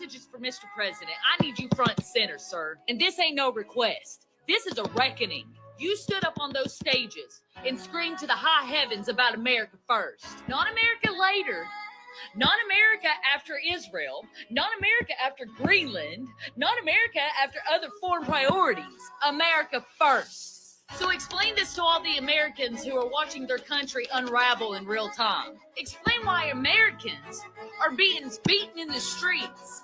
message is for Mr. President. I need you front and center, sir. And this ain't no request. This is a reckoning. You stood up on those stages and screamed to the high heavens about America first. Not America later. Not America after Israel. Not America after Greenland. Not America after other foreign priorities. America first. So explain this to all the Americans who are watching their country unravel in real time. Explain why Americans are being beaten in the streets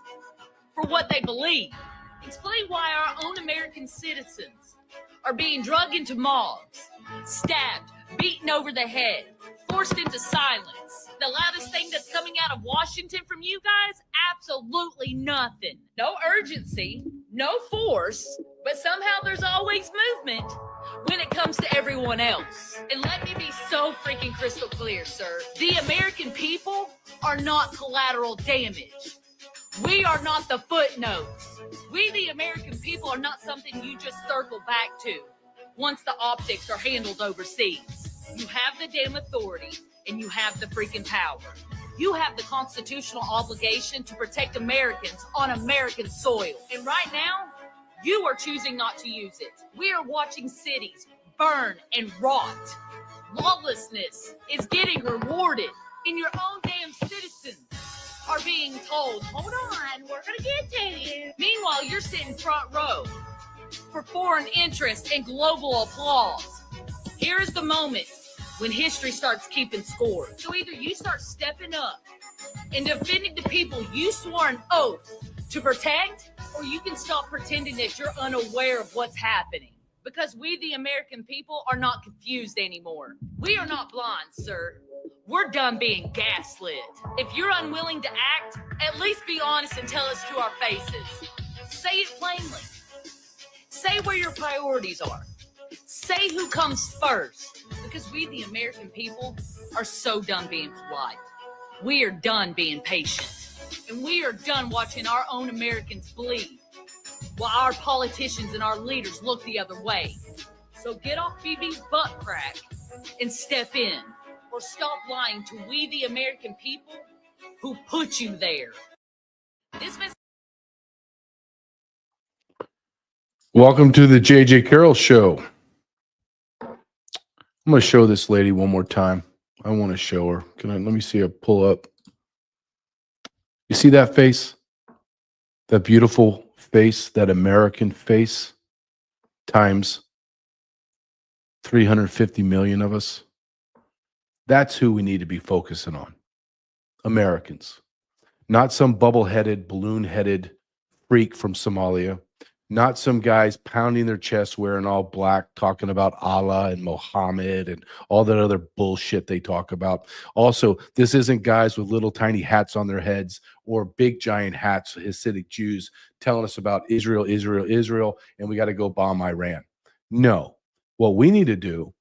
for what they believe. Explain why our own American citizens are being drugged into mobs, stabbed, beaten over the head, forced into silence. The loudest thing that's coming out of Washington from you guys? Absolutely nothing. No urgency, no force, but somehow there's always movement when it comes to everyone else. And let me be so freaking crystal clear, sir. The American people are not collateral damage. We are not the footnotes. We, the American people, are not something you just circle back to once the optics are handled overseas. You have the damn authority and you have the freaking power. You have the constitutional obligation to protect Americans on American soil. And right now, you are choosing not to use it. We are watching cities burn and rot. Lawlessness is getting rewarded, and your own damn citizens are being told, hold on, we're going to get to you. Meanwhile, you're sitting front row for foreign interest and global applause. Here's the moment when history starts keeping score. So either you start stepping up and defending the people you swore an oath to protect, or you can stop pretending that you're unaware of what's happening. Because we, the American people, are not confused anymore. We are not blind, sir. We're done being gaslit. If you're unwilling to act, at least be honest and tell us to our faces. Say it plainly. Say where your priorities are. Say who comes first. Because we, the American people, are so done being polite. We are done being patient. And we are done watching our own Americans bleed while our politicians and our leaders look the other way. So get off BB's butt crack and step in, or stop lying to we, the American people, who put you there. Welcome to the JJ Carrell Show. I'm going to show this lady one more time. I want to show her. Let me see her pull up. You see that face? That beautiful face, that American face, times 350 million of us. That's who we need to be focusing on. Americans. Not some bubble-headed, balloon-headed freak from Somalia. Not some guys pounding their chest wearing all black, talking about Allah and Muhammad and all that other bullshit they talk about. Also, this isn't guys with little tiny hats on their heads or big giant hats, Hasidic Jews, telling us about Israel, Israel, Israel, and we got to go bomb Iran. No. What we need to do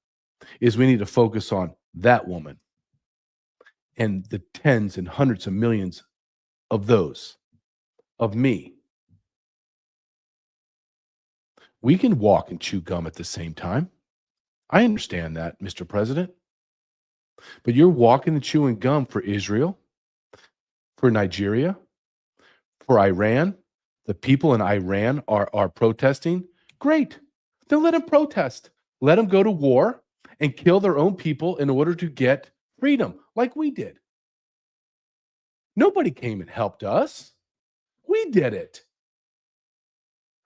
is we need to focus on that woman and the tens and hundreds of millions of those, of me. We can walk and chew gum at the same time. I understand that, Mr. President. But you're walking and chewing gum for Israel, for Nigeria, for Iran. The people in Iran are protesting. Great. Then let them protest. Let them go to war and kill their own people in order to get freedom, like we did. Nobody came and helped us. We did it.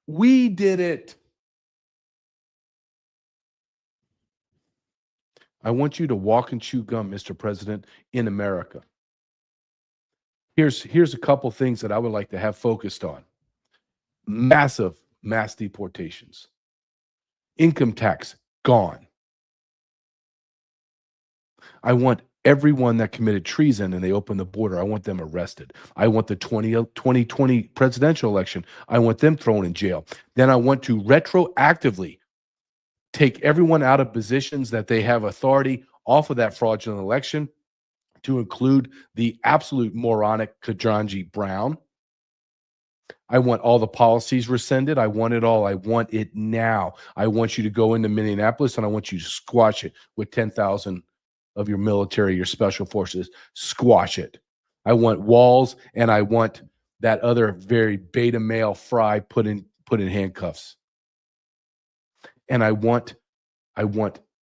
We did it. I want you to walk and chew gum, Mr. President, in America. Here's a couple things that I would like to have focused on. Massive mass deportations. Income tax, gone. I want everyone that committed treason and they opened the border, I want them arrested. I want the 2020 presidential election, I want them thrown in jail. Then I want to retroactively take everyone out of positions that they have authority off of that fraudulent election, to include the absolute moronic Ketanji Brown. I want all the policies rescinded. I want it all. I want it now. I want you to go into Minneapolis and I want you to squash it with 10,000 of your military, your special forces. Squash it. I want walls and I want that other very beta male fry put in handcuffs. And I want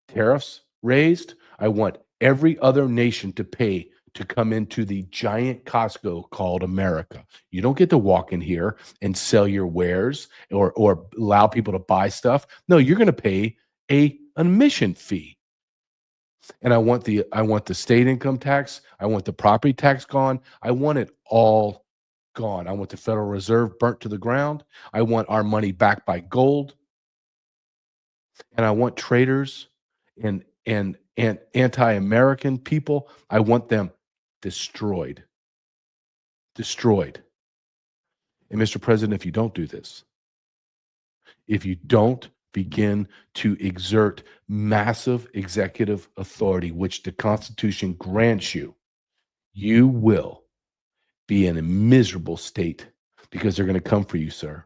tariffs raised. I want every other nation to pay to come into the giant Costco called America. You don't get to walk in here and sell your wares or allow people to buy stuff. No, you're going to pay an admission fee. And I want the state income tax. I want the property tax gone. I want it all gone. I want the Federal Reserve burnt to the ground. I want our money backed by gold. And I want traitors and anti-American people, I want them destroyed. Destroyed. And Mr. President, if you don't do this, if you don't begin to exert massive executive authority, which the Constitution grants you, you will be in a miserable state because they're going to come for you, sir.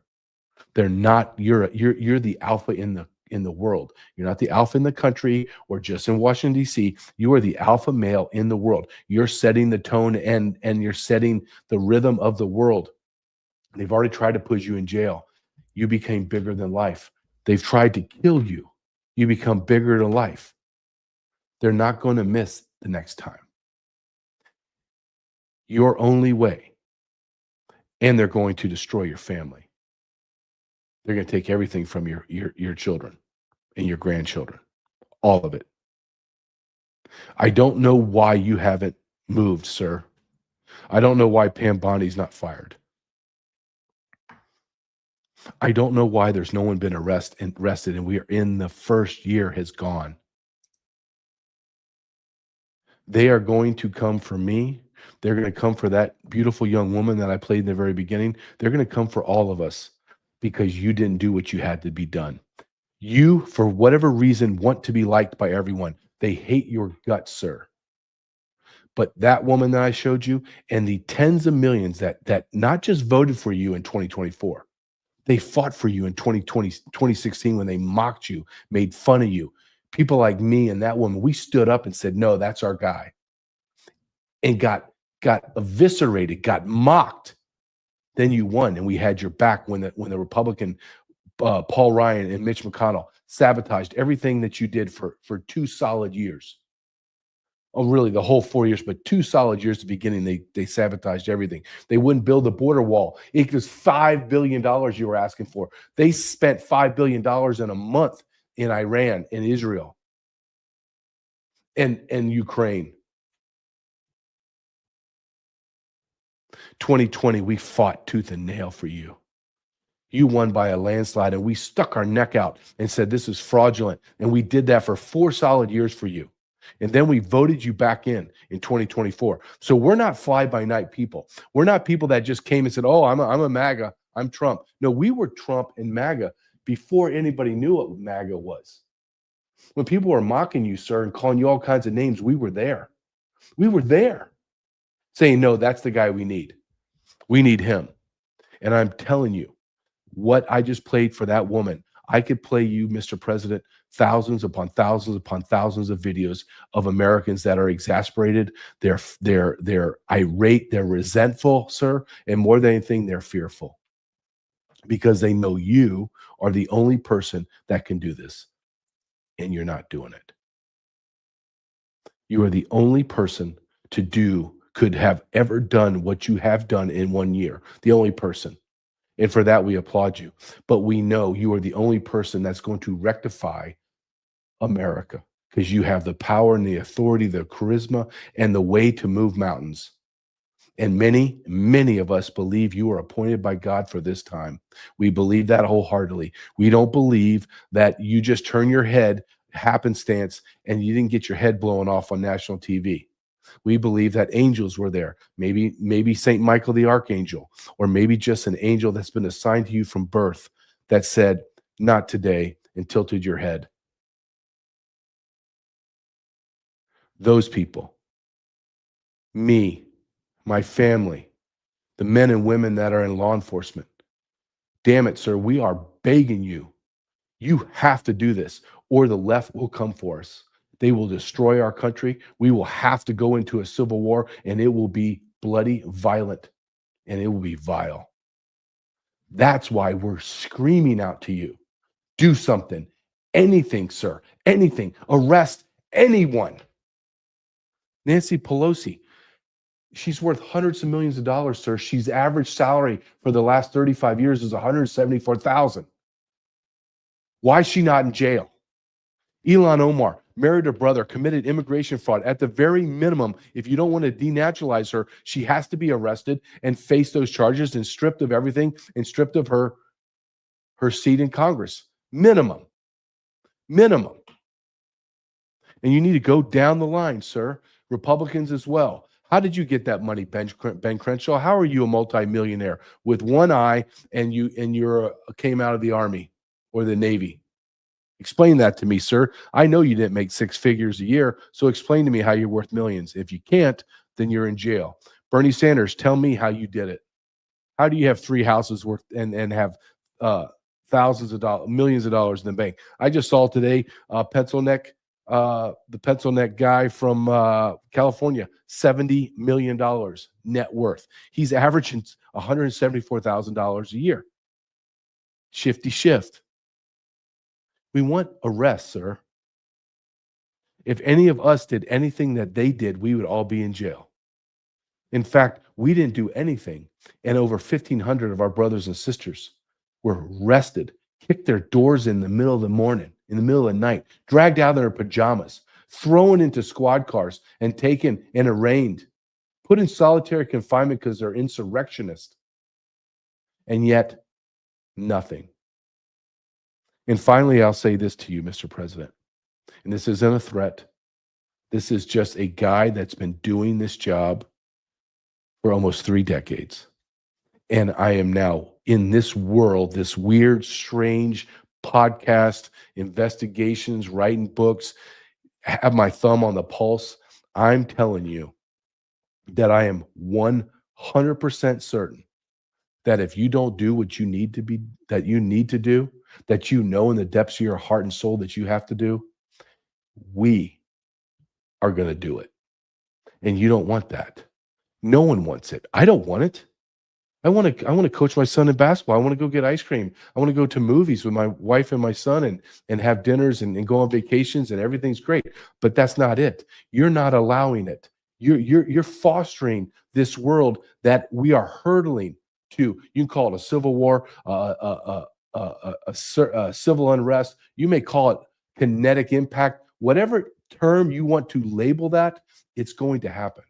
They're not, you're the alpha in the world. You're not the alpha in the country or just in Washington, D.C. You are the alpha male in the world. You're setting the tone and you're setting the rhythm of the world. They've already tried to put you in jail. You became bigger than life. They've tried to kill you. You become bigger than life. They're not going to miss the next time. Your only way. And they're going to destroy your family. They're going to take everything from your children and your grandchildren. All of it. I don't know why you haven't moved, sir. I don't know why Pam Bondi's not fired. I don't know why there's no one been arrested and we are in the first year has gone. They are going to come for me. They're going to come for that beautiful young woman that I played in the very beginning. They're going to come for all of us because you didn't do what you had to be done. You, for whatever reason, want to be liked by everyone. They hate your guts, sir. But that woman that I showed you and the tens of millions that not just voted for you in 2024, they fought for you in 2016 when they mocked you, made fun of you. People like me and that woman, we stood up and said, no, that's our guy. And got eviscerated, got mocked. Then you won, and we had your back when the Republican Paul Ryan and Mitch McConnell sabotaged everything that you did for 2 solid years. Oh, really, the whole 4 years, but 2 solid years at the beginning, they sabotaged everything. They wouldn't build the border wall. It was $5 billion you were asking for. They spent $5 billion in a month in Iran, in Israel, and Ukraine. 2020, we fought tooth and nail for you. You won by a landslide, and we stuck our neck out and said, this is fraudulent. And we did that for 4 solid years for you. And then we voted you back in 2024. So we're not fly-by-night people. We're not people that just came and said, oh, I'm a MAGA, I'm Trump. No, we were Trump and MAGA before anybody knew what MAGA was. When people were mocking you, sir, and calling you all kinds of names, we were there. We were there saying, no, that's the guy we need. We need him. And I'm telling you, what I just played for that woman, I could play you, Mr. President, thousands upon thousands upon thousands of videos of Americans that are exasperated, they're irate, they're resentful, sir, and more than anything, they're fearful because they know you are the only person that can do this, and you're not doing it. You are the only person could have ever done what you have done in 1 year, the only person. And for that, we applaud you. But we know you are the only person that's going to rectify America because you have the power and the authority, the charisma, and the way to move mountains. And many, many of us believe you are appointed by God for this time. We believe that wholeheartedly. We don't believe that you just turn your head happenstance and you didn't get your head blown off on national TV. We believe that angels were there. Maybe St. Michael the Archangel, or maybe just an angel that's been assigned to you from birth that said, not today, and tilted your head. Those people, me, my family, the men and women that are in law enforcement. Damn it, sir, we are begging you. You have to do this, or the left will come for us. They will destroy our country. We will have to go into a civil war, and it will be bloody, violent. and it will be vile. That's why we're screaming out to you. Do something. Anything, sir. Anything. Arrest anyone. Nancy Pelosi, she's worth hundreds of millions of dollars, sir. She's average salary for the last 35 years is $174,000. Why is she not in jail? Ilhan Omar married her brother, committed immigration fraud. At the very minimum, if you don't want to denaturalize her, she has to be arrested and face those charges and stripped of everything and stripped of her seat in Congress. Minimum. And you need to go down the line, sir. Republicans as well. How did you get that money, Ben Crenshaw? How are you a multimillionaire with one eye and you came out of the Army or the Navy? Explain that to me, sir. I know you didn't make six figures a year, so explain to me how you're worth millions. If you can't, then you're in jail. Bernie Sanders, tell me how you did it. How do you have three houses worth and have thousands of dollars, millions of dollars in the bank? I just saw today pencil neck, the pencil neck guy from California, $70 million net worth. He's averaging $174,000 a year. Shifty shift. We want arrests, sir. If any of us did anything that they did, we would all be in jail. In fact, we didn't do anything, and over 1,500 of our brothers and sisters were arrested, kicked their doors in the middle of the morning, in the middle of the night, dragged out of their pajamas, thrown into squad cars, and taken and arraigned, put in solitary confinement because they're insurrectionists. And yet, nothing. And finally, I'll say this to you, Mr. President, and this isn't a threat. This is just a guy that's been doing this job for almost 3 decades. And I am now in this world, this weird, strange podcast, investigations, writing books, have my thumb on the pulse. I'm telling you that I am 100% certain that if you don't do what you need to be, that you need to do, that you know in the depths of your heart and soul that you have to do, we are going to do it. And you don't want that. No one wants it. I don't want it. I want to coach my son in basketball. I want to go get ice cream. I want to go to movies with my wife and my son and have dinners and go on vacations, and everything's great. But that's not it. You're not allowing it. You're fostering this world that we are hurtling to. You can call it a civil war, civil unrest. You may call it kinetic impact. Whatever term you want to label that, it's going to happen.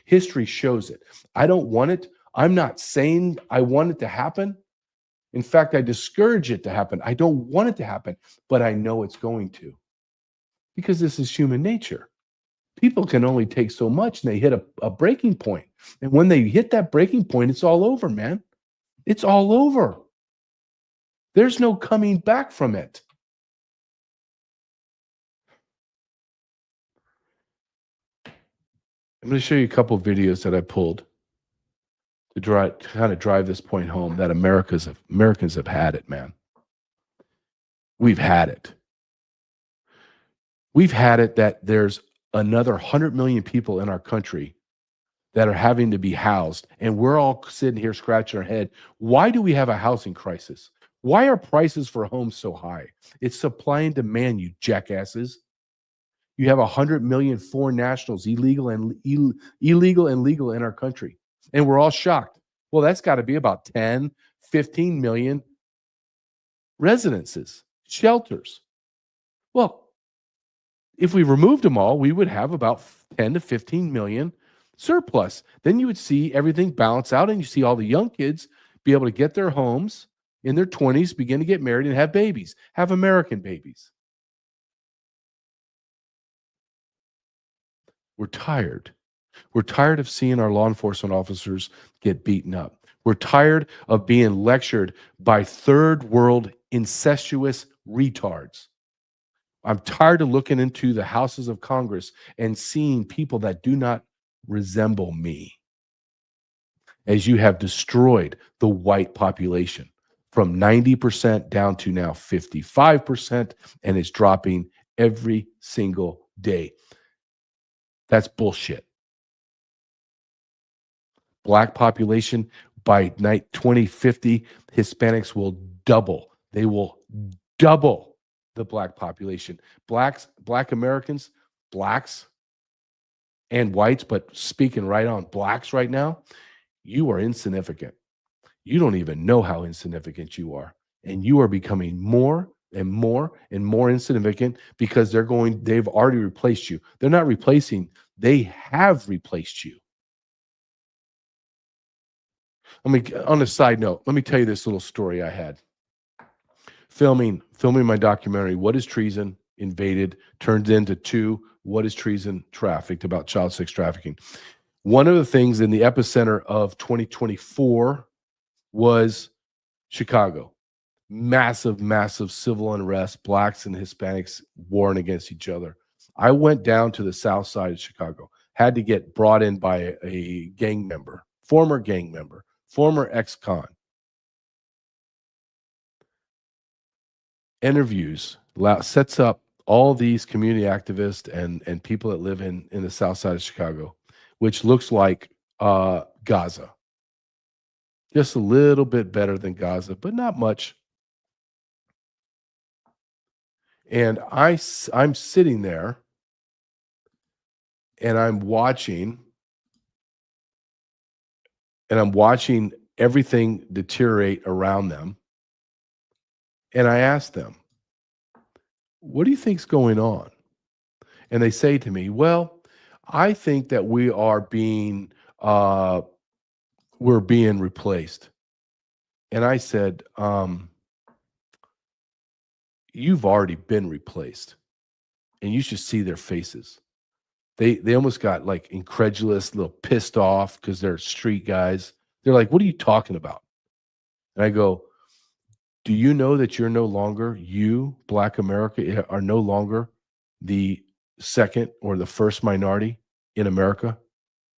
History shows it. I don't want it. I'm not saying I want it to happen. In fact, I discourage it to happen. I don't want it to happen, but I know it's going to, because this is human nature. People can only take so much, and they hit a breaking point. And when they hit that breaking point, it's all over, man. It's all over. There's no coming back from it. I'm going to show you a couple of videos that I pulled to kind of drive this point home that Americans have had it, man. We've had it. We've had it that there's another 100 million people in our country that are having to be housed, and we're all sitting here scratching our head. Why do we have a housing crisis? Why are prices for homes so high? It's supply and demand, you jackasses. You have 100 million foreign nationals, illegal and legal in our country. And we're all shocked. Well, that's got to be about 10, 15 million residences, shelters. Well, if we removed them all, we would have about 10 to 15 million surplus. Then you would see everything balance out, and you see all the young kids be able to get their homes in their 20s, begin to get married and have babies, have American babies. We're tired. We're tired of seeing our law enforcement officers get beaten up. We're tired of being lectured by third world incestuous retards. I'm tired of looking into the houses of Congress and seeing people that do not resemble me, as you have destroyed the white population from 90% down to now 55%, and it's dropping every single day. That's bullshit. black population by 2050, Hispanics will double. They will double the black population. Black Americans, blacks and whites, but speaking right on blacks right now, you are insignificant. You don't even know how insignificant you are. And you are becoming more and more and more insignificant because they've already replaced you. They're not replacing, they have replaced you. On a side note, let me tell you this little story I had. Filming my documentary, What is Treason? Invaded, turned into 2, What is Treason? Trafficked, about child sex trafficking. One of the things in the epicenter of 2024 was Chicago. Massive, massive civil unrest, blacks and Hispanics warring against each other. I went down to the south side of Chicago, had to get brought in by a gang member, former ex-con. Interviews, sets up all these community activists and people that live in the south side of Chicago, which looks like Gaza. Just a little bit better than Gaza, but not much. And I'm sitting there and I'm watching everything deteriorate around them. And I asked them, what do you think's going on? And they say to me, well, I think that we're being replaced. And I said, you've already been replaced. And you should see their faces. They almost got like incredulous, a little pissed off because they're street guys. They're like, what are you talking about? And I go, do you know that you're no longer, you, Black America, are no longer the second or the first minority in America?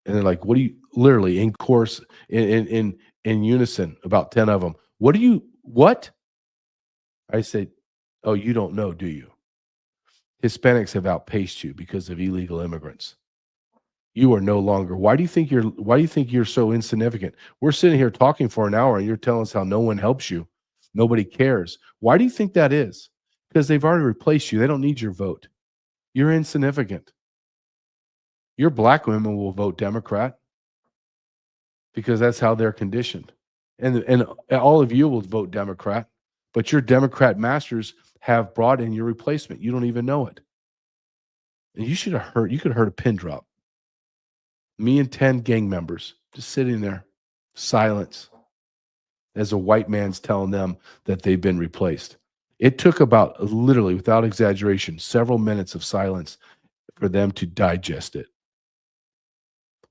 And they're like, what do you, literally in course, in unison, about 10 of them. What? I said, oh, you don't know, do you? Hispanics have outpaced you because of illegal immigrants. You are no longer. Why do you think you're so insignificant? We're sitting here talking for an hour and you're telling us how no one helps you. Nobody cares. Why do you think that is? Because they've already replaced you. They don't need your vote. You're insignificant. Your black women will vote Democrat because that's how they're conditioned. And all of you will vote Democrat, but your Democrat masters have brought in your replacement. You don't even know it. And you could have heard a pin drop. Me and 10 gang members just sitting there, silence, as a white man's telling them that they've been replaced. It took about, literally, without exaggeration, several minutes of silence for them to digest it.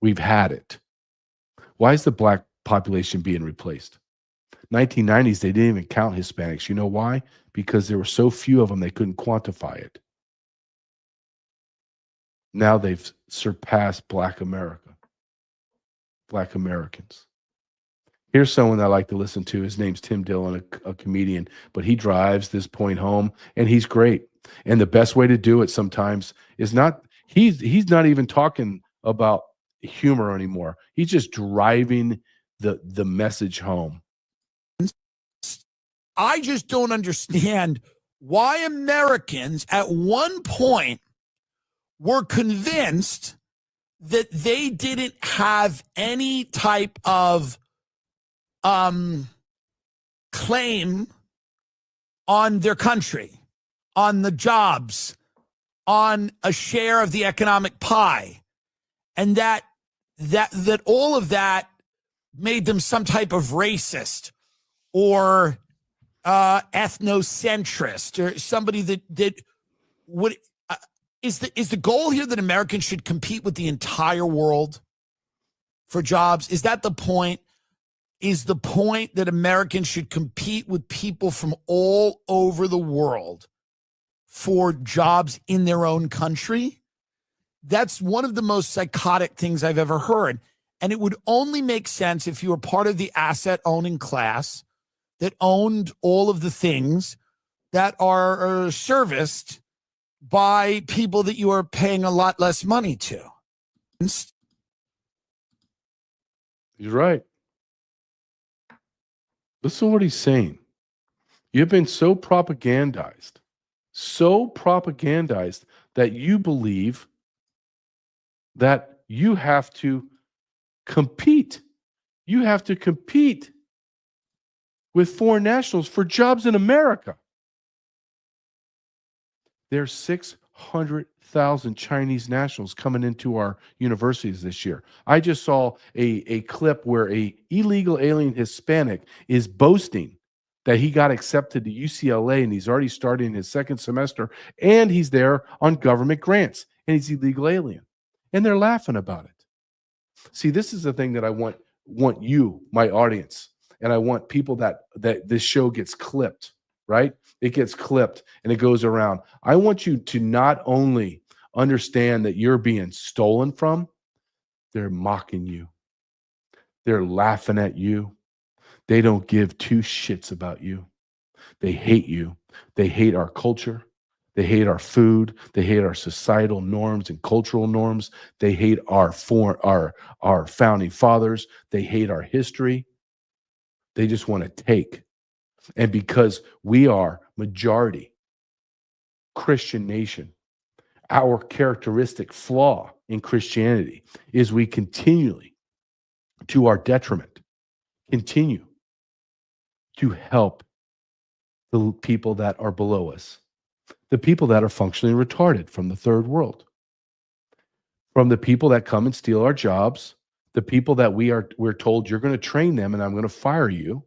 We've had it. Why is the black population being replaced? 1990s, they didn't even count Hispanics. You know why? Because there were so few of them, they couldn't quantify it. Now they've surpassed Black America, Black Americans. Here's someone I like to listen to. His name's Tim Dillon, a comedian, but he drives this point home, and he's great. And the best way to do it sometimes is not, he's not even talking about humor anymore. He's just driving the message home. I just don't understand why Americans at one point were convinced that they didn't have any type of claim on their country, on the jobs, on a share of the economic pie, and that all of that made them some type of racist or ethnocentrist or somebody that would is the goal here that Americans should compete with the entire world for jobs? Is that the point? Is the point that Americans should compete with people from all over the world for jobs in their own country? That's one of the most psychotic things I've ever heard. And it would only make sense if you were part of the asset owning class that owned all of the things that are serviced by people that you are paying a lot less money to. He's right. Listen to what he's saying. You've been so propagandized that you believe that you have to compete. You have to compete with foreign nationals for jobs in America. There's 600,000 Chinese nationals coming into our universities this year. I just saw a clip where a illegal alien Hispanic is boasting that he got accepted to UCLA and he's already starting his second semester and he's there on government grants and he's illegal alien. And they're laughing about it. See, this is the thing that I want you, my audience, and I want people that this show gets clipped, right? It gets clipped and it goes around. I want you to not only understand that you're being stolen from, they're mocking you. They're laughing at you. They don't give two shits about you. They hate you. They hate our culture. They hate our food. They hate our societal norms and cultural norms. They hate our founding fathers. They hate our history. They just want to take. And because we are majority Christian nation, our characteristic flaw in Christianity is we continually, to our detriment, continue to help the people that are below us, the people that are functionally retarded from the third world, from the people that come and steal our jobs, the people that we're told you're going to train them and I'm going to fire you.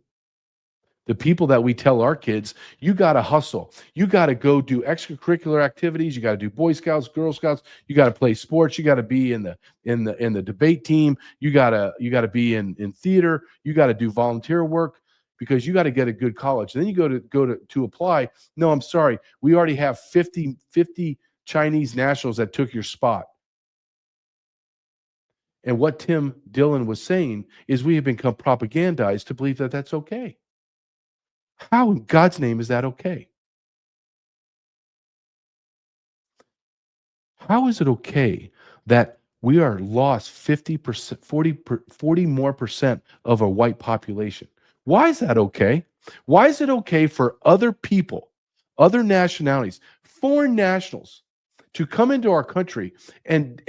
The people that we tell our kids, you got to hustle. You got to go do extracurricular activities. You got to do Boy Scouts, Girl Scouts. You got to play sports. You got to be in the debate team. You got to be in theater. You got to do volunteer work because you got to get a good college. And then you go to apply. No, I'm sorry. We already have 50 Chinese nationals that took your spot. And what Tim Dillon was saying is we have become propagandized to believe that that's okay. How in God's name is that okay? How is it okay that we are lost 50%, 40 more percent of a white population? Why is that okay? Why is it okay for other people, other nationalities, foreign nationals to come into our country and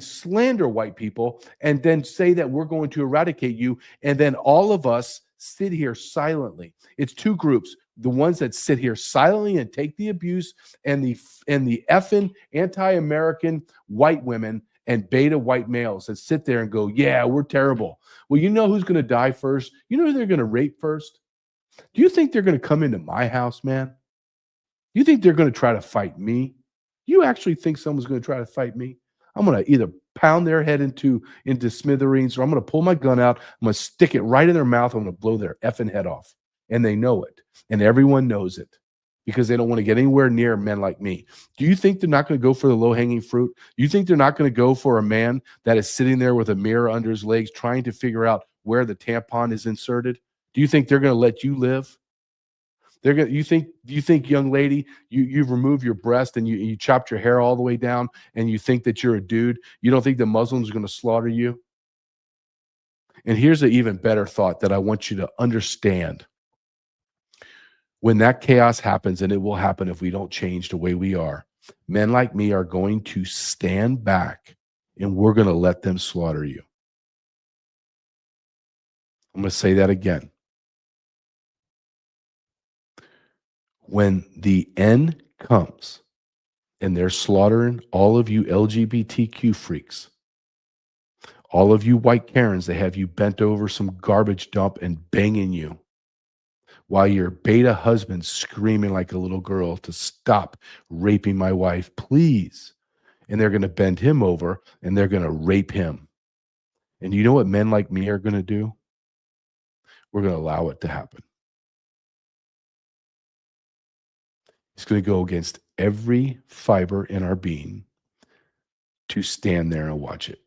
slander white people and then say that we're going to eradicate you, and then all of us sit here silently? It's two groups: the ones that sit here silently and take the abuse, and the effing anti-American white women and beta white males that sit there and go, yeah, we're terrible. Well, you know who's going to die first? You know who they're going to rape first? Do you think they're going to come into my house, man? You think they're going to try to fight me? You actually think someone's going to try to fight me? I'm going to either pound their head into smithereens, or I'm going to pull my gun out. I'm going to stick it right in their mouth. I'm going to blow their effing head off. And they know it. And everyone knows it because they don't want to get anywhere near men like me. Do you think they're not going to go for the low-hanging fruit? You think they're not going to go for a man that is sitting there with a mirror under his legs trying to figure out where the tampon is inserted? Do you think they're going to let you live? You think, young lady, you've removed your breast and you chopped your hair all the way down and you think that you're a dude? You don't think the Muslims are going to slaughter you? And here's an even better thought that I want you to understand. When that chaos happens, and it will happen if we don't change the way we are, men like me are going to stand back and we're going to let them slaughter you. I'm going to say that again. When the end comes and they're slaughtering all of you LGBTQ freaks, all of you white Karens, they have you bent over some garbage dump and banging you while your beta husband's screaming like a little girl to stop raping my wife, please. And they're going to bend him over and they're going to rape him. And you know what men like me are going to do? We're going to allow it to happen. It's going to go against every fiber in our being to stand there and watch it.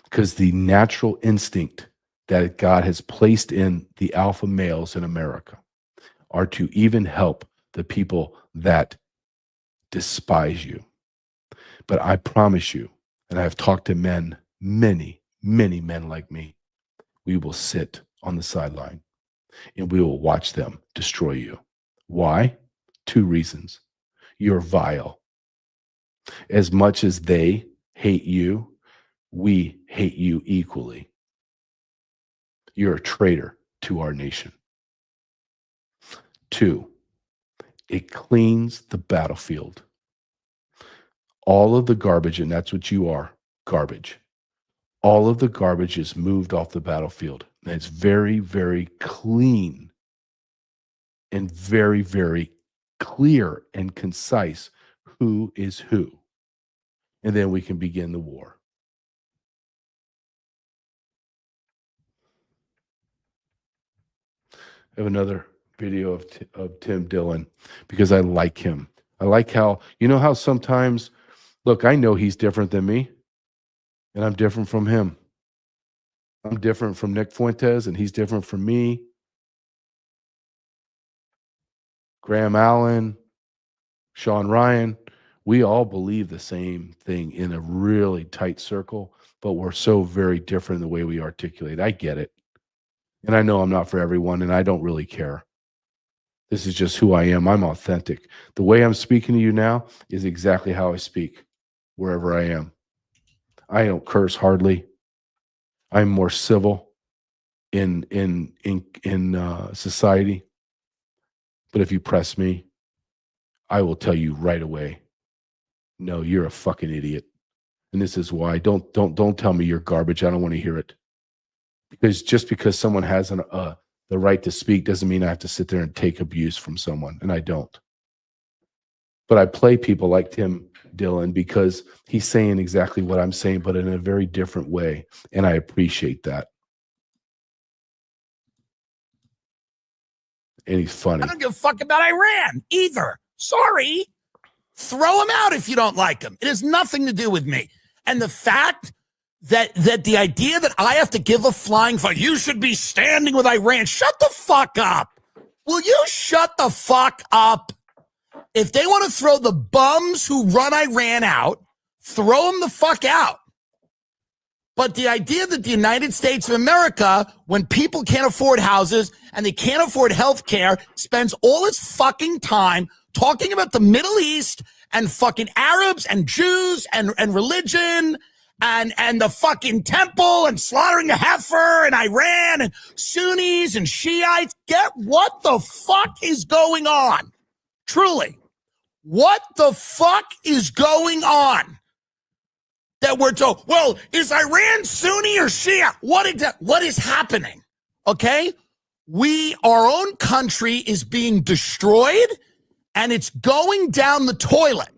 Because the natural instinct that God has placed in the alpha males in America are to even help the people that despise you. But I promise you, and I have talked to men, many men like me, we will sit on the sideline and we will watch them destroy you. Why? 2 reasons. You're vile. As much as they hate you, we hate you equally. You're a traitor to our nation. 2, it cleans the battlefield. All of the garbage, and that's what you are, garbage. All of the garbage is moved off the battlefield. And it's very, very clean and very, very clear and concise who is who. And then we can begin the war. I have another video of Tim Dillon because I like him. I like how, you know how sometimes, look, I know he's different than me and I'm different from him. I'm different from Nick Fuentes and he's different from me. Graham Allen, Sean Ryan, we all believe the same thing in a really tight circle, but we're so very different in the way we articulate. I get it. And I know I'm not for everyone, and I don't really care. This is just who I am. I'm authentic. The way I'm speaking to you now is exactly how I speak wherever I am. I don't curse hardly. I'm more civil in society. But if you press me, I will tell you right away, no, you're a fucking idiot. And this is why. Don't tell me you're garbage. I don't want to hear it. Because just because someone has the right to speak doesn't mean I have to sit there and take abuse from someone, and I don't. But I play people like Tim Dillon because he's saying exactly what I'm saying, but in a very different way, and I appreciate that. And he's funny. I don't give a fuck about Iran either. Sorry. Throw him out if you don't like him. It has nothing to do with me. And the fact that the idea that I have to give a flying fuck, you should be standing with Iran. Shut the fuck up. Will you shut the fuck up? If they want to throw the bums who run Iran out, throw them the fuck out. But the idea that the United States of America, when people can't afford houses and they can't afford health care, spends all its fucking time talking about the Middle East and fucking Arabs and Jews and religion and the fucking temple and slaughtering a heifer and Iran and Sunnis and Shiites. Get what the fuck is going on? Truly. What the fuck is going on? That we're told, well, is Iran Sunni or Shia? What is happening? Okay? Our own country is being destroyed and it's going down the toilet.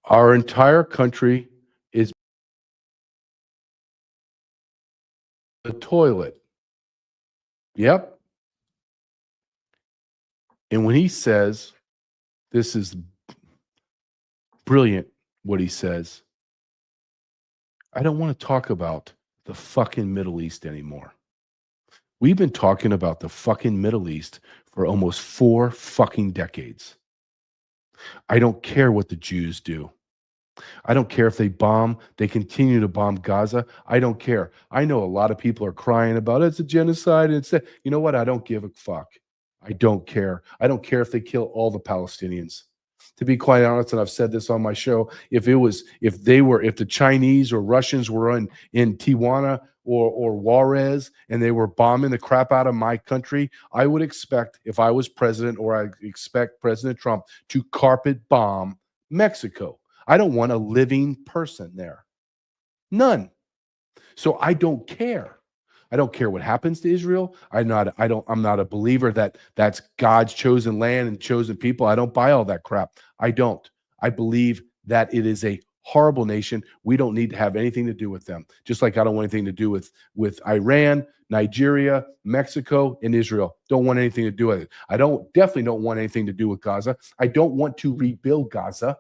Our entire country is the toilet. Yep. And when he says, this is brilliant, what he says, I don't want to talk about the fucking Middle East anymore. We've been talking about the fucking Middle East for almost 4 fucking decades. I don't care what the Jews do. I don't care if they continue to bomb Gaza. I don't care. I know a lot of people are crying about it's a genocide. And you know what? I don't give a fuck. I don't care. I don't care if they kill all the Palestinians. To be quite honest, and I've said this on my show, if the Chinese or Russians were in Tijuana or Juarez and they were bombing the crap out of my country, I would expect, if I was president, or I expect President Trump to carpet bomb Mexico. I don't want a living person there. None. So I don't care. I don't care what happens to Israel. I'm not a believer that that's God's chosen land and chosen people. I don't buy all that crap. I don't. I believe that it is a horrible nation. We don't need to have anything to do with them. Just like I don't want anything to do with Iran, Nigeria, Mexico, and Israel. Don't want anything to do with it. I definitely don't want anything to do with Gaza. I don't want to rebuild Gaza,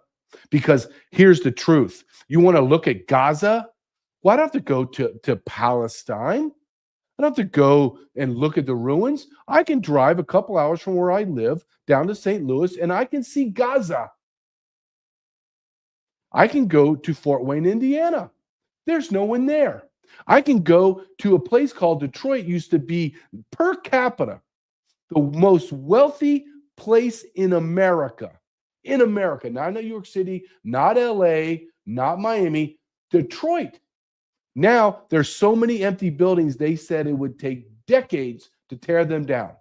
because here's the truth. You want to look at Gaza? Well, I don't have to go to Palestine. I don't have to go and look at the ruins. I can drive a couple hours from where I live down to St. Louis and I can see Gaza. I can go to Fort Wayne, Indiana. There's no one there. I can go to a place called Detroit, used to be per capita, the most wealthy place in America. In America, not New York City, not LA, not Miami, Detroit. Now there's so many empty buildings, they said it would take decades to tear them down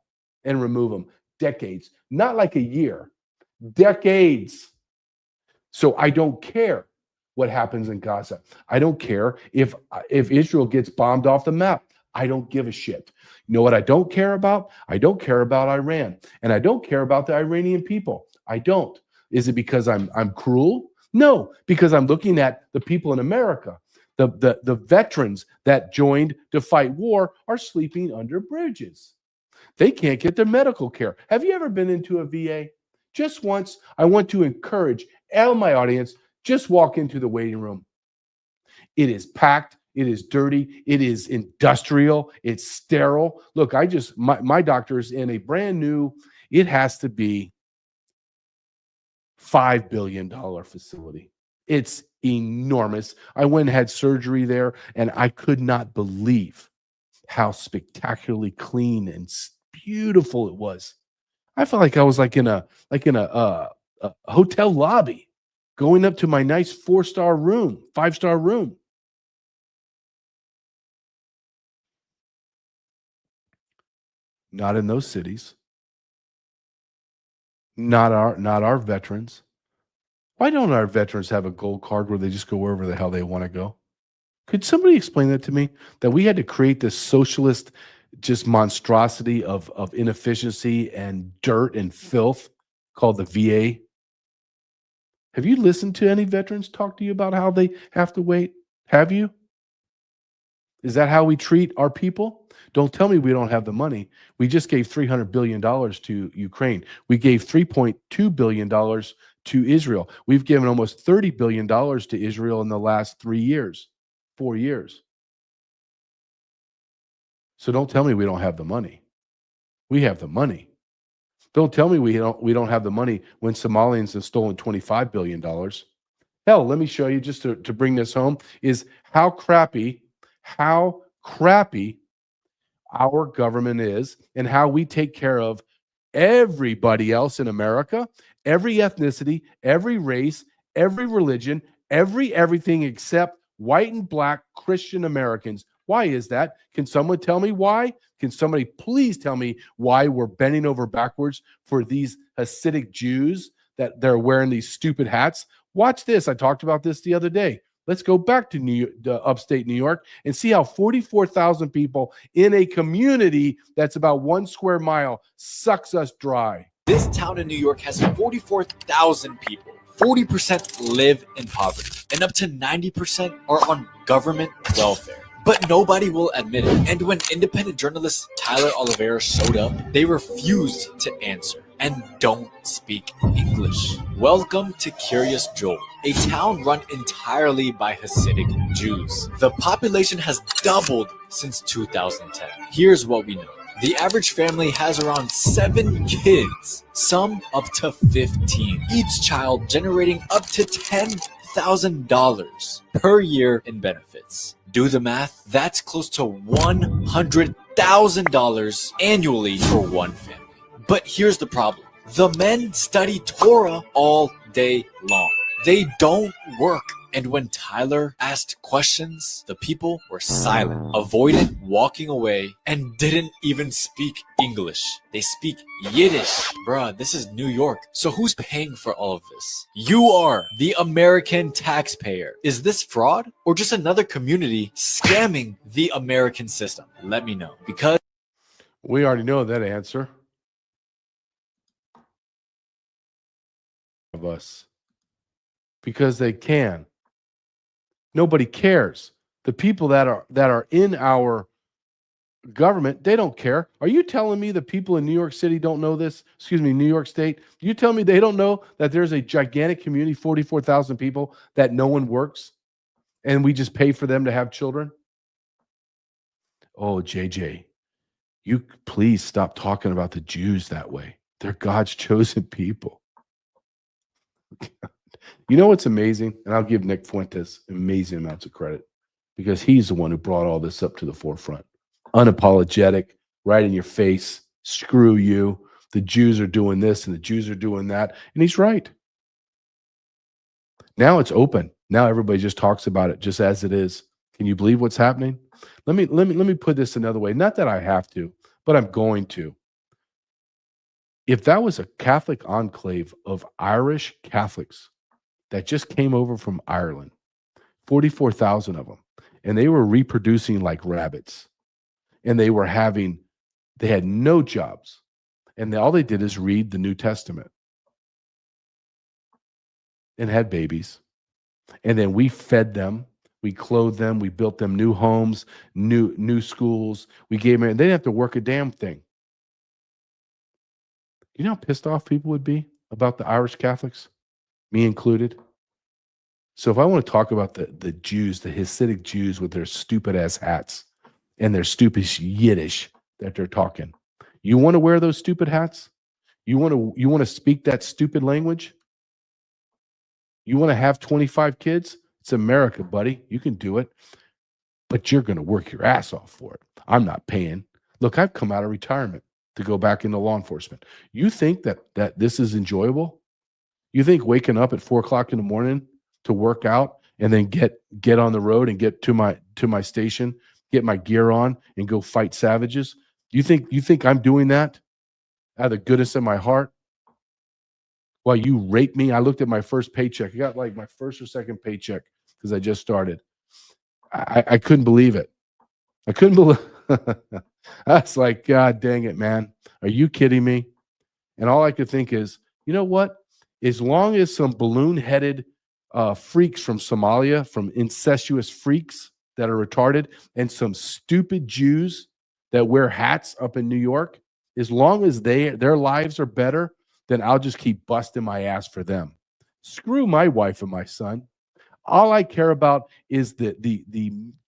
and remove them. Decades, not like a year, decades. So I don't care what happens in Gaza. I don't care if Israel gets bombed off the map. I don't give a shit. You know what I don't care about? I don't care about Iran, and I don't care about the Iranian people. I don't. Is it because I'm cruel? No, because I'm looking at the people in America. The veterans that joined to fight war are sleeping under bridges. They can't get their medical care. Have you ever been into a VA? Just once. I want to encourage all my audience, just walk into the waiting room. It is packed. It is dirty. It is industrial. It's sterile. Look, my doctor's in a brand new, it has to be $5 billion facility. It's enormous. I went and had surgery there, and I could not believe how spectacularly clean and beautiful it was. I felt like I was like in a hotel lobby, going up to my nice 4-star room, 5-star room. Not in those cities. Not our veterans. Why don't our veterans have a gold card where they just go wherever the hell they want to go? Could somebody explain that to me? That we had to create this socialist just monstrosity of inefficiency and dirt and filth called the VA? Have you listened to any veterans talk to you about how they have to wait? Have you? Is that how we treat our people? Don't tell me we don't have the money. We just gave $300 billion to Ukraine. We gave $3.2 billion to Israel. We've given almost $30 billion to Israel in the last 4 years. So don't tell me we don't have the money. We have the money. Don't tell me we don't have the money when Somalians have stolen $25 billion. Hell, let me show you, just to bring this home, is how crappy our government is and how we take care of everybody else in America, every ethnicity, every race, every religion, everything except white and black Christian Americans. Why is that? Can someone tell me why? Can somebody please tell me why we're bending over backwards for these Hasidic Jews that they're wearing these stupid hats? Watch this. I talked about this the other day. Let's go back to upstate New York and see how 44,000 people in a community that's about 1 square mile sucks us dry. This town in New York has 44,000 people. 40% live in poverty, and up to 90% are on government welfare. But nobody will admit it. And when independent journalist Tyler Oliveira showed up, they refused to answer and don't speak English. Welcome to Curious Joel, a town run entirely by Hasidic Jews. The population has doubled since 2010. Here's what we know. The average family has around 7 kids, some up to 15, each child generating up to $10,000 per year in benefits. Do the math, that's close to $100,000 annually for one family. But here's the problem. The men study Torah all day long. They don't work. And when Tyler asked questions, the people were silent, avoided walking away, and didn't even speak English. They speak Yiddish. Bruh, this is New York. So who's paying for all of this? You are, the American taxpayer. Is this fraud or just another community scamming the American system? Let me know, because We already know that answer. Of us. Because they can. Nobody cares. The people that are in our government, they don't care. Are you telling me the people in New York City don't know this? Excuse me, New York State. You tell me they don't know that there's a gigantic community, 44,000 people, that no one works, and we just pay for them to have children? Oh, JJ, you please stop talking about the Jews that way. They're God's chosen people. You know what's amazing? And I'll give Nick Fuentes amazing amounts of credit. because he's the one who brought all this up to the forefront. Unapologetic, right in your face. Screw you. The Jews are doing this and the Jews are doing that. And he's right. Now it's open. Now everybody just talks about it just as it is. Can you believe what's happening? Let me put this another way. Not that I have to, but I'm going to. If that was a Catholic enclave of Irish Catholics that just came over from Ireland, 44,000 of them, and they were reproducing like rabbits, and they had no jobs, and all they did is read the New Testament and had babies, and then we fed them, we clothed them, we built them new homes, new schools, we gave them, they didn't have to work a damn thing. You know how pissed off people would be about the Irish Catholics, me included? So if I want to talk about the Jews, the Hasidic Jews with their stupid ass hats and their stupid Yiddish that they're talking, you want to wear those stupid hats? You want to speak that stupid language? You want to have 25 kids? It's America, buddy. You can do it. But you're going to work your ass off for it. I'm not paying. Look, I've come out of retirement to go back into law enforcement. You think that this is enjoyable? You think waking up at 4 o'clock in the morning to work out and then get on the road and get to my station, get my gear on and go fight savages? You think I'm doing that out of the goodness of my heart? While you rape me, I looked at my first paycheck. I got like my first or second paycheck because I just started. I couldn't believe it. I couldn't believe I was like, God dang it, man. Are you kidding me? And all I could think is, you know what? As long as some balloon-headed freaks from Somalia, from incestuous freaks that are retarded, and some stupid Jews that wear hats up in New York, as long as their lives are better, then I'll just keep busting my ass for them. Screw my wife and my son. All I care about is the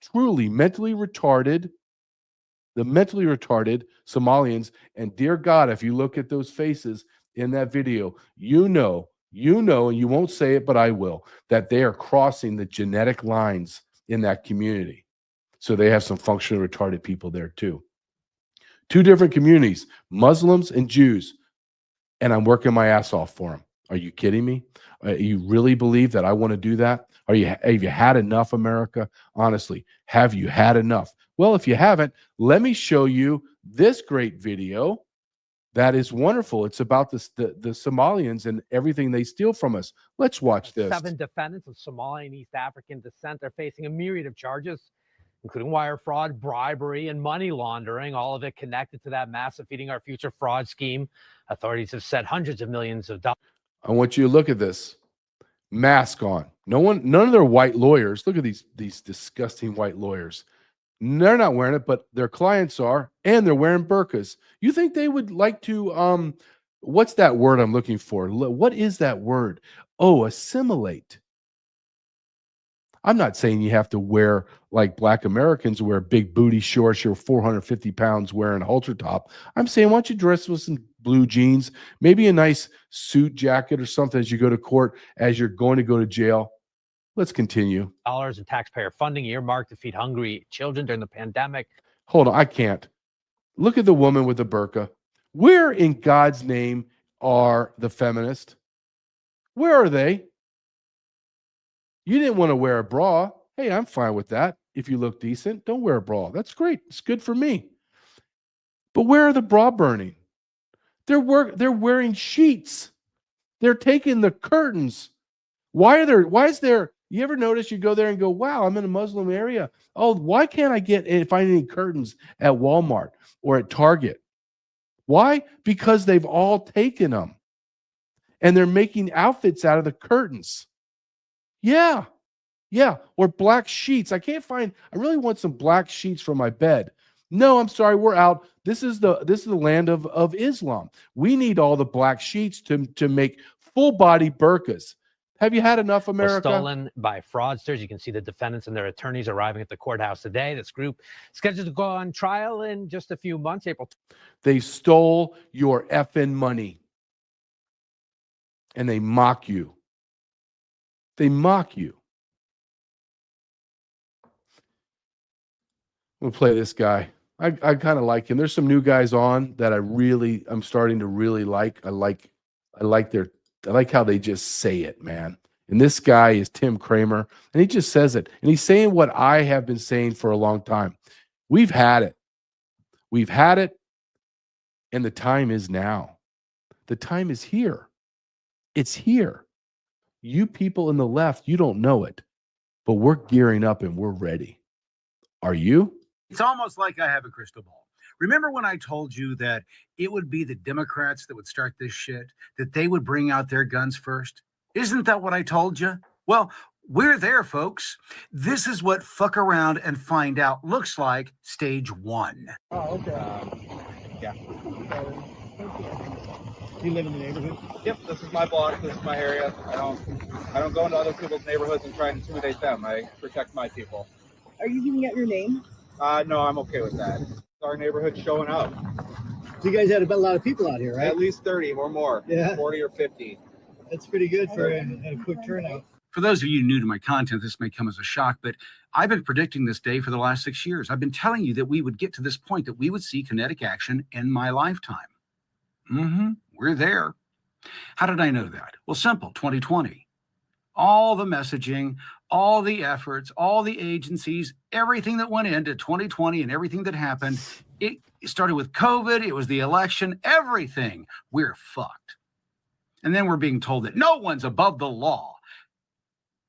truly mentally retarded Somalians. And dear God, if you look at those faces in that video, you know, and you won't say it, but I will, that they are crossing the genetic lines in that community. So they have some functionally retarded people there too. Two different communities, Muslims and Jews. And I'm working my ass off for them. Are you kidding me? You really believe that I want to do that? Have you had enough, America? Honestly, have you had enough? Well, if you haven't, let me show you this great video that is wonderful. It's about the Somalians and everything they steal from us. Let's watch this. 7 defendants of Somali and East African descent are facing a myriad of charges, including wire fraud, bribery, and money laundering, all of it connected to that massive Feeding Our Future fraud scheme. Authorities have said hundreds of millions of dollars. I want you to look at this. Mask on. None of their white lawyers. Look at these disgusting white lawyers. They're not wearing it, but their clients are, and they're wearing burqas. You think they would like to, what's that word I'm looking for? What is that word? Oh, assimilate. I'm not saying you have to wear like black Americans wear big booty shorts. You're 450 pounds wearing a halter top. I'm saying, why don't you dress with some blue jeans, maybe a nice suit jacket or something as you go to court, as you're going to go to jail. Let's continue. Dollars in taxpayer funding earmarked to feed hungry children during the pandemic. Hold on, I can't. Look at the woman with the burqa. Where in God's name are the feminists? Where are they? You didn't want to wear a bra. Hey, I'm fine with that. If you look decent, don't wear a bra. That's great. It's good for me. But where are the bra burning? They're wearing sheets. They're taking the curtains. Why is there, you ever notice you go there and go, wow, I'm in a Muslim area. Oh, why can't I find any curtains at Walmart or at Target? Why? Because they've all taken them. And they're making outfits out of the curtains. Yeah. Or black sheets. I really want some black sheets for my bed. No, I'm sorry, we're out. This is the land of Islam. We need all the black sheets to make full body burqas. Have you had enough, America? Was stolen by fraudsters. You can see the defendants and their attorneys arriving at the courthouse today. This group scheduled to go on trial in just a few months. They stole your effing money. And they mock you. They mock you. We'll play this guy. I kind of like him. There's some new guys on that I'm starting to really like. I like how they just say it, man. And this guy is Tim Kramer, and he just says it. And he's saying what I have been saying for a long time. We've had it. We've had it, and the time is now. The time is here. It's here. You people in the left, you don't know it, but we're gearing up and we're ready. Are you? It's almost like I have a crystal ball. Remember when I told you that it would be the Democrats that would start this shit, that they would bring out their guns first? Isn't that what I told you? Well, we're there, folks. This is what fuck around and find out looks like stage 1. Oh, okay. Yeah. Do you live in the neighborhood? Yep, this is my block. This is my area. I don't go into other people's neighborhoods and try and intimidate them. I protect my people. Are you giving out your name? No, I'm okay with that. Our neighborhood showing up. So you guys had a lot of people out here, right? At least 30 or more. Yeah. 40 or 50. That's pretty good for a quick turnout. For those of you new to my content, this may come as a shock, but I've been predicting this day for the last 6 years. I've been telling you that we would get to this point, that we would see kinetic action in my lifetime. We're there. How did I know that? Well, simple, 2020. All the messaging, all the efforts, all the agencies, everything that went into 2020 and everything that happened, it started with COVID, it was the election, everything. We're fucked. And then we're being told that no one's above the law.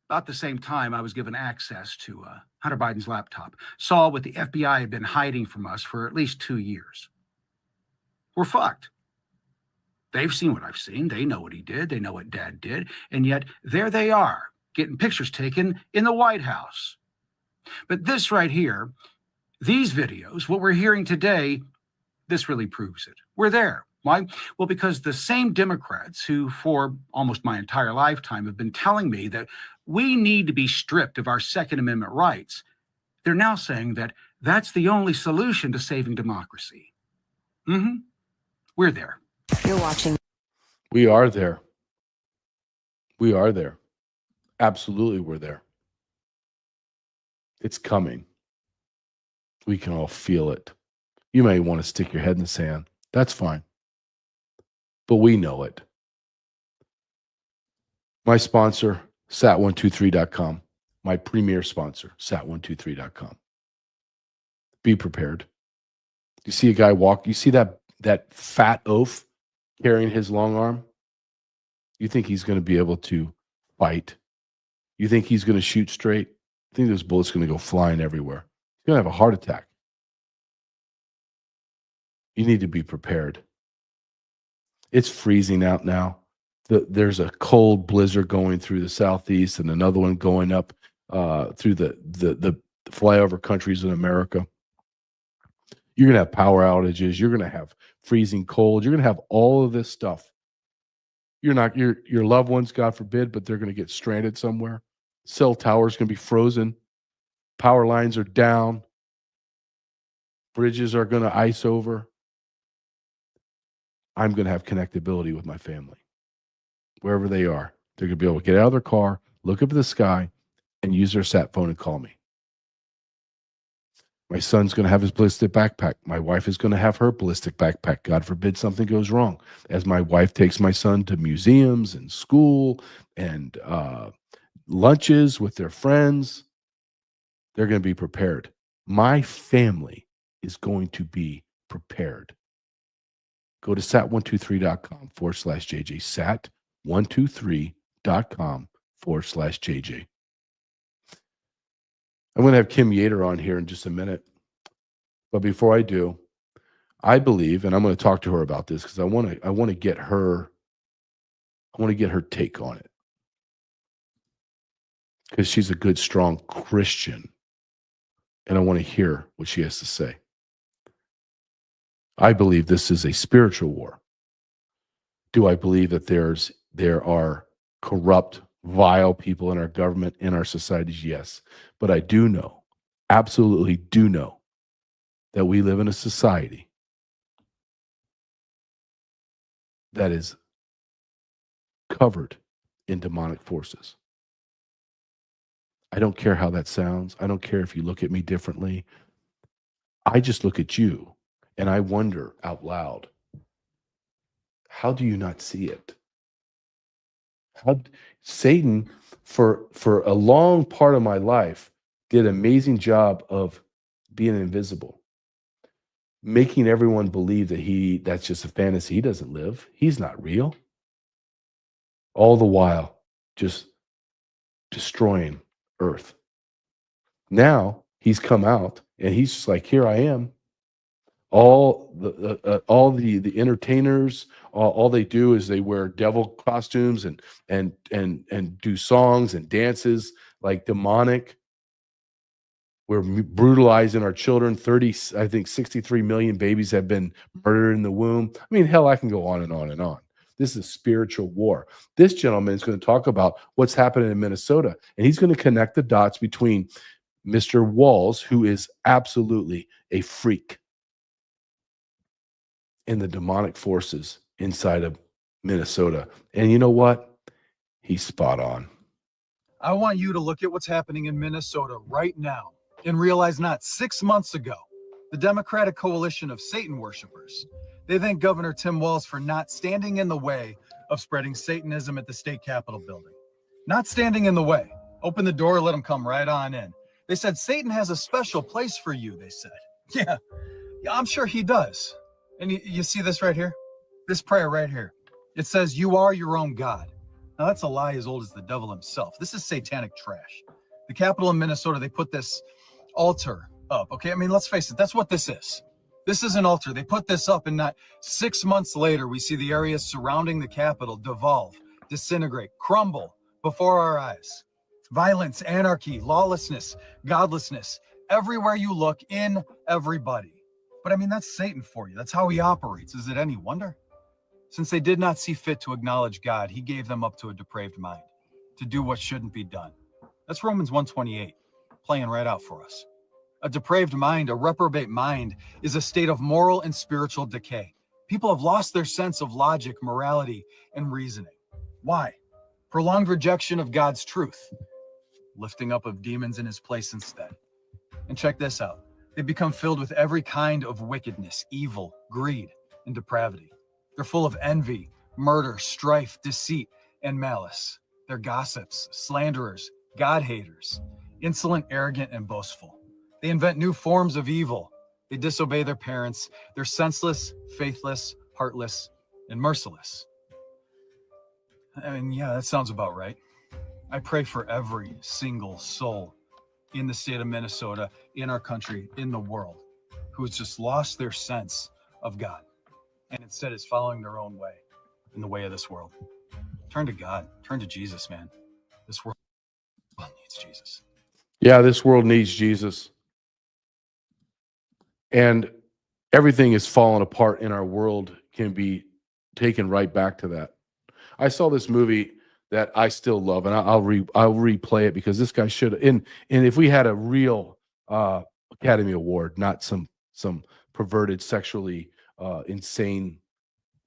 About the same time, I was given access to Hunter Biden's laptop, saw what the FBI had been hiding from us for at least 2 years. We're fucked. They've seen what I've seen. They know what he did. They know what Dad did. And yet there they are, getting pictures taken in the White House. But this right here, these videos, what we're hearing today, this really proves it. We're there. Why? Well, because the same Democrats who for almost my entire lifetime have been telling me that we need to be stripped of our Second Amendment rights, they're now saying that that's the only solution to saving democracy. We're there. You're watching. We are there. We are there. Absolutely, we're there. It's coming. We can all feel it. You may want to stick your head in the sand. That's fine. But we know it. My sponsor, sat123.com. My premier sponsor, sat123.com. Be prepared. You see a guy walk, you see that fat oaf carrying his long arm? You think he's going to be able to fight? You think he's going to shoot straight? I think those bullets going to go flying everywhere. He's going to have a heart attack. You need to be prepared. It's freezing out now. There's a cold blizzard going through the southeast and another one going up through the flyover countries in America. You're going to have power outages. You're going to have freezing cold. You're going to have all of this stuff. Your loved ones, God forbid, but they're going to get stranded somewhere. Cell towers going to be frozen. Power lines are down. Bridges are going to ice over. I'm going to have connectability with my family. Wherever they are, they're going to be able to get out of their car, look up at the sky, and use their sat phone and call me. My son's going to have his ballistic backpack. My wife is going to have her ballistic backpack. God forbid something goes wrong. As my wife takes my son to museums and school and lunches with their friends, they're going to be prepared. My family is going to be prepared. Go to sat123.com/JJ. Sat123.com/JJ. I'm going to have Kim Yater on here in just a minute. But before I do, I believe, and I'm going to talk to her about this because I want to get her take on it. Because she's a good, strong Christian. And I want to hear what she has to say. I believe this is a spiritual war. Do I believe that there are corrupt, vile people in our government, in our societies? Yes. But I do know, absolutely do know, that we live in a society that is covered in demonic forces. I don't care how that sounds. I don't care if you look at me differently. I just look at you and I wonder out loud, how do you not see it? How Satan, for a long part of my life, did an amazing job of being invisible, making everyone believe that that's just a fantasy. He doesn't live. He's not real. All the while, just destroying Earth. Now he's come out and he's just like, here I am. All the entertainers, all they do is they wear devil costumes and do songs and dances like demonic. We're brutalizing our children. 63 million babies have been murdered in the womb. I mean, hell, I can go on and on and on. This is a spiritual war. This gentleman is going to talk about what's happening in Minnesota, and he's going to connect the dots between Mr. Walls, who is absolutely a freak, and the demonic forces inside of Minnesota. And you know what? He's spot on. I want you to look at what's happening in Minnesota right now and realize not 6 months ago, the Democratic coalition of Satan worshipers, they thanked Governor Tim Walz for not standing in the way of spreading Satanism at the state capitol building. Not standing in the way. Open the door, let them come right on in. They said, Satan has a special place for you, they said. Yeah, I'm sure he does. And you see this right here? This prayer right here. It says, you are your own God. Now that's a lie as old as the devil himself. This is satanic trash. The Capitol in Minnesota, they put this altar up. Okay, I mean, let's face it, that's what this is. This is an altar. They put this up, and not 6 months later, we see the areas surrounding the Capitol devolve, disintegrate, crumble before our eyes. Violence, anarchy, lawlessness, godlessness, everywhere you look, in everybody. But I mean, that's Satan for you. That's how he operates. Is it any wonder? Since they did not see fit to acknowledge God, he gave them up to a depraved mind, to do what shouldn't be done. That's Romans 1:28, playing right out for us. A depraved mind, a reprobate mind, is a state of moral and spiritual decay. People have lost their sense of logic, morality, and reasoning. Why? Prolonged rejection of God's truth, lifting up of demons in his place instead. And check this out. They become filled with every kind of wickedness, evil, greed, and depravity. They're full of envy, murder, strife, deceit, and malice. They're gossips, slanderers, God-haters, insolent, arrogant, and boastful. They invent new forms of evil. They disobey their parents. They're senseless, faithless, heartless, and merciless. I mean, yeah, that sounds about right. I pray for every single soul in the state of Minnesota, in our country, in the world, who's just lost their sense of God and instead is following their own way, in the way of this world. Turn to God. Turn to Jesus, man. This world needs Jesus. Yeah, this world needs Jesus. And everything is falling apart in our world can be taken right back to that. I saw this movie that I still love, and I'll replay it because this guy should. And if we had a real Academy Award, not some perverted, sexually insane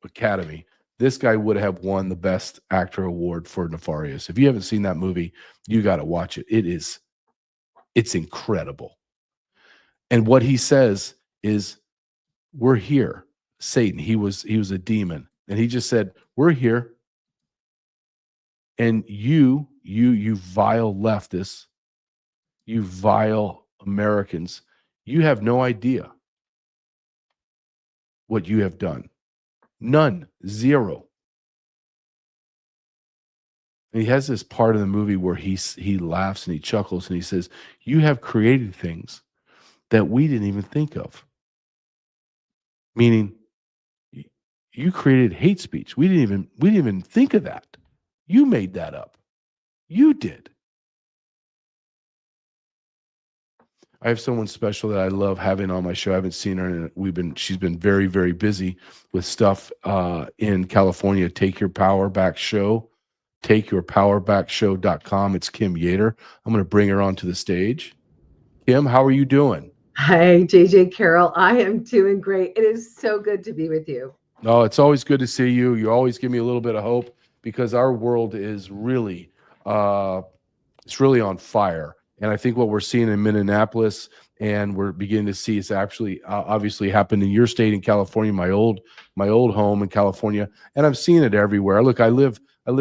Academy, this guy would have won the Best Actor Award for Nefarious. If you haven't seen that movie, you got to watch it. It's incredible. And what he says is, we're here. Satan, he was a demon, and he just said, we're here. And you vile leftists, you vile Americans, you have no idea what you have done. None. Zero. And he has this part of the movie where he laughs and he chuckles and he says, you have created things that we didn't even think of. Meaning, you created hate speech. We didn't even think of that. You made that up. You did. I have someone special that I love having on my show. I haven't seen her, and she's been very, very busy with stuff in California. Take Your Power Back Show, takeyourpowerbackshow.com. It's Kim Yater. I'm going to bring her onto the stage. Kim, how are you doing? Hi, JJ Carrell. I am doing great. It is so good to be with you. Oh, it's always good to see you. You always give me a little bit of hope because our world is really, it's really on fire. And I think what we're seeing in Minneapolis, and we're beginning to see, is actually obviously happened in your state in California, my old home in California, and I'm seeing it everywhere. Look, I live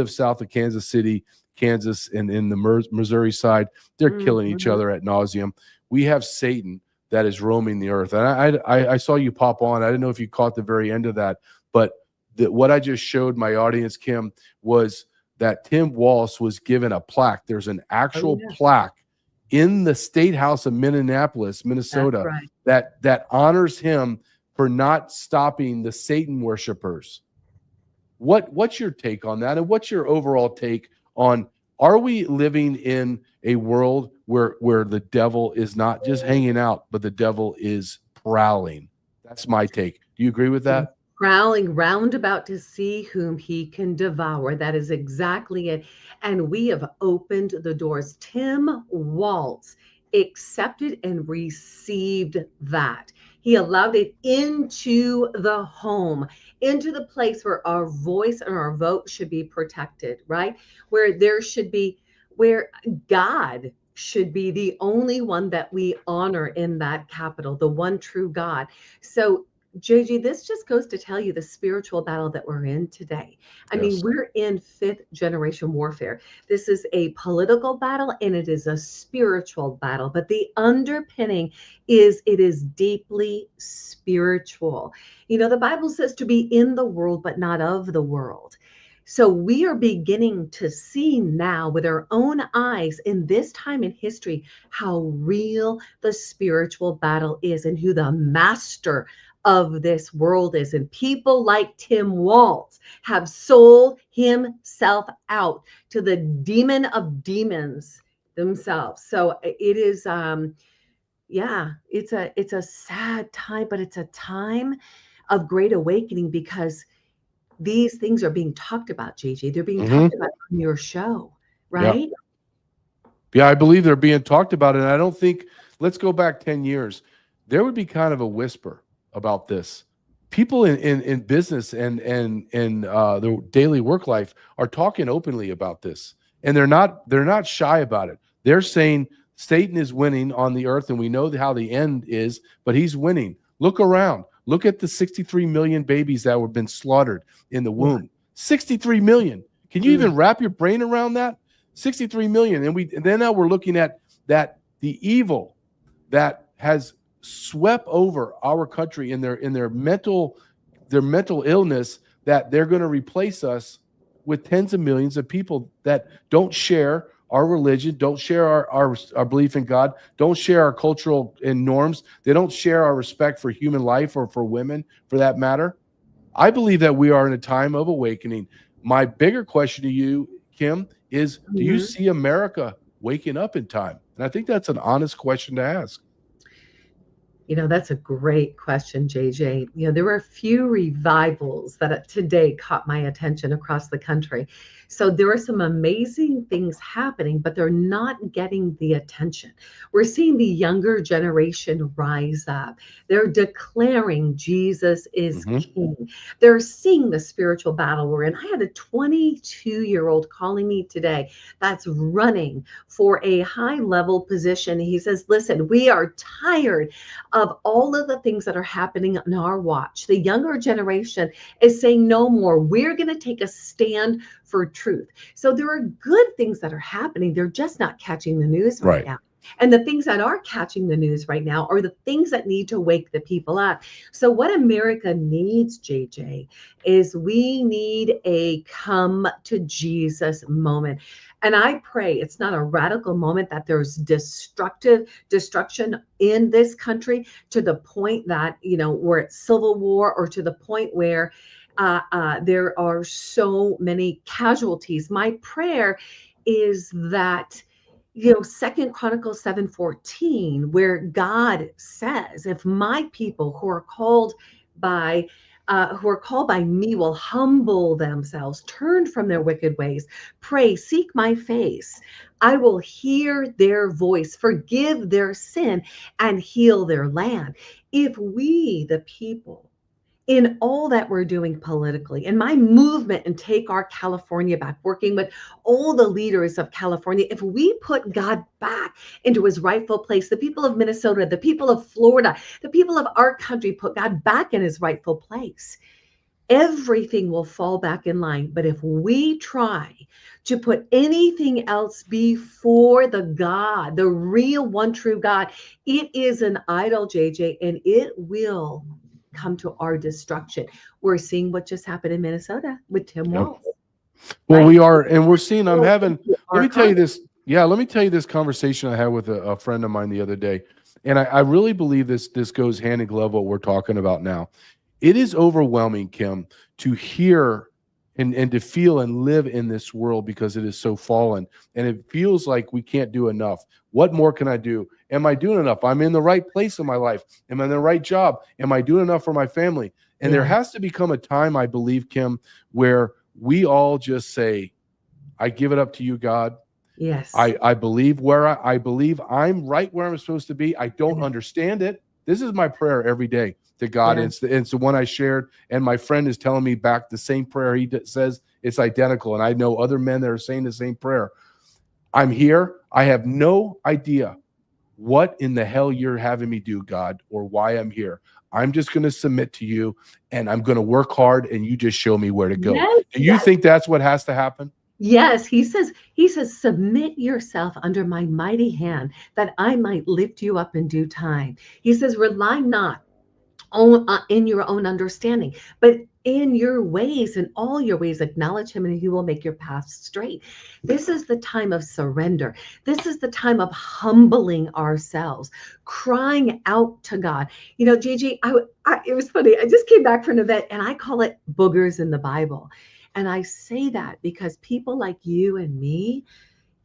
south of Kansas City, Kansas, and in the Missouri side, they're killing each other ad nauseum. We have Satan that is roaming the earth, and I saw you pop on. I didn't know if you caught the very end of that, but what I just showed my audience, Kim, was that Tim Walz was given a plaque. There's an actual plaque in the State House of Minneapolis, Minnesota, that honors him for not stopping the Satan worshipers. What's your take on that? And what's your overall take on, are we living in a world where the devil is not just hanging out, but the devil is prowling? That's my take. Do you agree with that? Prowling round about to see whom he can devour. That is exactly it. And we have opened the doors. Tim Walz accepted and received that. He allowed it into the home, into the place where our voice and our vote should be protected, right? Where God should be the only one that we honor in that capital, the one true God. So JG, this just goes to tell you the spiritual battle that we're in today. I mean, we're in 5th generation warfare. This is a political battle and it is a spiritual battle, but the underpinning is it is deeply spiritual. You know, the Bible says to be in the world, but not of the world. So we are beginning to see now with our own eyes in this time in history how real the spiritual battle is and who the master of this world is. And people like Tim Walz have sold himself out to the demon of demons themselves. So it is it's a sad time, but it's a time of great awakening because these things are being talked about, JJ. They're being talked about on your show, right? Yeah, I believe they're being talked about. And I don't think, let's go back 10 years. There would be kind of a whisper about this. People in business and their daily work life are talking openly about this. And they're not shy about it. They're saying Satan is winning on the earth, and we know how the end is, but he's winning. Look around. Look at the 63 million babies that have been slaughtered in the womb. 63 million. Can you even wrap your brain around that? 63 million. And then now we're looking at that, the evil that has swept over our country in their mental illness, that they're going to replace us with tens of millions of people that don't share our religion, don't share our belief in God, don't share our cultural and norms. They don't share our respect for human life or for women, for that matter. I believe that we are in a time of awakening. My bigger question to you, Kim, is do you see America waking up in time? And I think that's an honest question to ask. You know, that's a great question, JJ. You know, there were a few revivals that today caught my attention across the country. So there are some amazing things happening, but they're not getting the attention. We're seeing the younger generation rise up. They're declaring Jesus is king. They're seeing the spiritual battle we're in. I had a 22-year-old calling me today that's running for a high-level position. He says, listen, we are tired of all of the things that are happening on our watch. The younger generation is saying no more. We're going to take a stand for truth. So there are good things that are happening. They're just not catching the news right now. And the things that are catching the news right now are the things that need to wake the people up. So what America needs, JJ, is we need a come to Jesus moment. And I pray it's not a radical moment that there's destruction in this country to the point that, you know, we're at civil war, or to the point where there are so many casualties. My prayer is that, you know, 2 Chronicles 7:14, where God says, if my people who are called by me will humble themselves, turn from their wicked ways, pray, seek my face, I will hear their voice, forgive their sin, and heal their land. If we, the people, in all that we're doing politically, in my movement and take our California back, working with all the leaders of California, if we put God back into his rightful place, the people of Minnesota, the people of Florida, the people of our country put God back in his rightful place, everything will fall back in line. But if we try to put anything else before the God, the real one true God, it is an idol, JJ, and it will come to our destruction. We're seeing what just happened in Minnesota with Tim Yep. Walz. Well, Right? we are, and we're seeing, I'm Well, having, let our me tell you Congress. this. Yeah, let me tell you this conversation I had with a friend of mine the other day. And I really believe this goes hand in glove what we're talking about now. It is overwhelming, Kim, to hear and to feel and live in this world because it is so fallen. And it feels like we can't do enough. What more can I do? Am I doing enough? I'm in the right place in my life. Am I in the right job? Am I doing enough for my family? And there Yeah. has to become a time, I believe, Kim, where we all just say, I give it up to you, God. Yes. I believe I believe I'm right where I'm supposed to be. I don't Yeah. understand it. This is my prayer every day to God. Yeah. It's the one I shared. And my friend is telling me back the same prayer. He says it's identical. And I know other men that are saying the same prayer. I'm here. I have no idea what in the hell you're having me do, God, or why I'm here. I'm just going to submit to you and I'm going to work hard and you just show me where to go. Yes, Do you yes. think that's what has to happen? Yes, he says, submit yourself under my mighty hand that I might lift you up in due time. He says, rely not on in your own understanding, but in your ways, in all your ways, acknowledge him and he will make your path straight. This is the time of surrender. This is the time of humbling ourselves, crying out to God. You know, Gigi, it was funny. I just came back from an event and I call it boogers in the Bible. And I say that because people like you and me,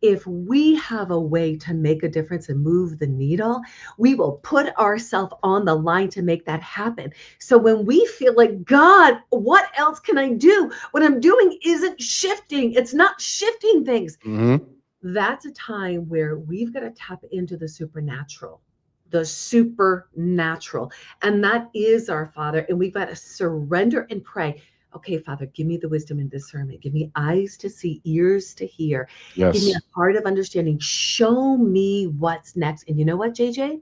if we have a way to make a difference and move the needle, we will put ourselves on the line to make that happen. So when we feel like, God, what else can I do? What I'm doing isn't shifting. It's not shifting things. Mm-hmm. That's a time where we've got to tap into the supernatural. The supernatural. And that is our Father. And we've got to surrender and pray. Okay, Father, give me the wisdom and discernment. Give me eyes to see, ears to hear. Give me Yes. a heart of understanding. Show me what's next. And you know what, JJ?